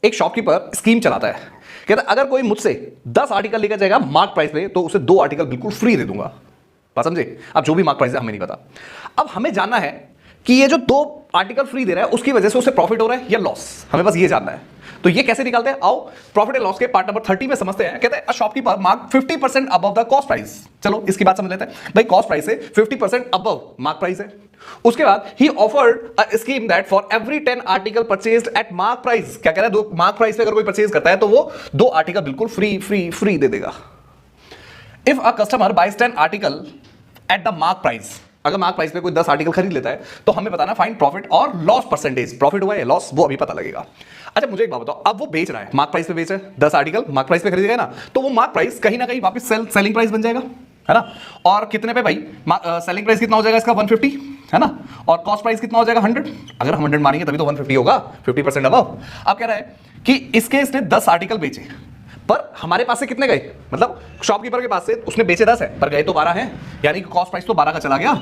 एक shopkeeper scheme चलाता है, कहता है अगर कोई मुझसे 10 आर्टिकल लेकर जाएगा मार्क प्राइस पे तो उसे 2 आर्टिकल बिल्कुल फ्री दे दूंगा। बात समझे? अब जो भी मार्क प्राइस है हमें नहीं पता। अब हमें जानना है कि ये जो 2 आर्टिकल फ्री दे रहा है उसकी वजह से उसे प्रॉफिट हो रहा है या लॉस, हमें बस ये जानना है। तो ये कैसे निकालते हैं? आओ प्रॉफिट एंड लॉस के पार्ट नंबर 30 में समझते हैं। कहते हैं a shopkeeper mark 50% above the cost price. चलो इसकी बात समझ लेते हैं। भाई कॉस्ट प्राइस से 50% अबव मार्क प्राइस है। उसके बाद ही offered a scheme that for every 10 article purchased at mark price, क्या कह रहा है, दो मार्क प्राइस पे अगर कोई परचेज करता है तो वो 2 आर्टिकल बिल्कुल फ्री दे देगा। If a customer buys 10 article at the mark price, अगर मार्क प्राइस पे कोई 10 आर्टिकल खरीद लेता है तो हमें बताना फाइंड प्रॉफिट और लॉस परसेंटेज, प्रॉफिट हुआ है लॉस वो अभी पता लगेगा। अच्छा मुझे एक बात बताओ, अब वो बेच रहा है मार्क प्राइस पे बेच रहा है, 10 आर्टिकल मार्क प्राइस पे खरीदेगा ना, तो वो मार्क प्राइस कहीं ना कहीं वापस सेलिंग प्राइस बन जाएगा, है ना। और कितने पे भाई? सेलिंग प्राइस कितना हो जाएगा इसका? 150, है ना। और कॉस्ट प्राइस कितना हो जाएगा? 100। अगर हम 100 मानेंगे तभी तो 150 होगा, 50% अबव। अब कह रहा है कि इसने 10 आर्टिकल बेचे, पर हमारे पास से कितने गए? मतलब शॉपकीपर के पास से उसने बेचे 10 है पर गए तो 12 हैं, यानी कि कॉस्ट प्राइस तो 12 का चला गया।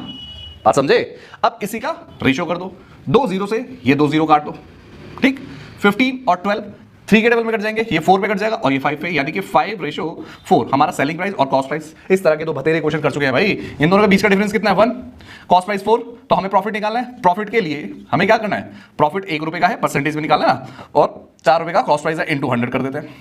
बात समझे? अब इसी का रेशियो कर दो, 2 0 से ये 2 0 काट दो, ठीक। 15 और 12 3 के टेबल में कट जाएंगे, ये 4 पे कट जाएगा और ये 5 पे, यानी कि 5:4 हमारा सेलिंग प्राइस और कॉस्ट प्राइस। इस तरह के तो बतेरे क्वेश्चन कर चुके हैं भाई। इन दोनों के बीच का डिफरेंस कितना है? 1, कॉस्ट प्राइस 4। तो हमें प्रॉफिट निकालना है। प्रॉफिट के लिए हमें क्या करना है? प्रॉफिट 1 रुपए का है, परसेंटेज में निकालना है, और 4 रुपए का कॉस्ट प्राइस है, इनटू 100 कर देते हैं,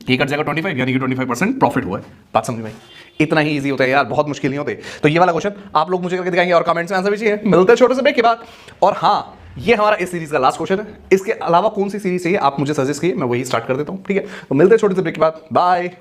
ये कट जाएगा 25, यानी कि 25% प्रॉफिट हुआ है। बात समझ भाई? इतना ही इजी होता है यार, बहुत मुश्किल नहीं होते। तो ये वाला क्वेश्चन आप लोग मुझे करके दिखाएंगे और कमेंट्स में आंसर भी चाहिए। मिलते हैं छोटे से ब्रेक के बाद। और हाँ, ये हमारा इस सीरीज का लास्ट क्वेश्चन है। इसके अलावा कौन सी सीरीज चाहिए आप मुझे सजेस्ट कीजिए, मैं वही स्टार्ट कर देता हूँ, ठीक है। तो मिलते हैं छोटे से ब्रेक के बाद। बाय।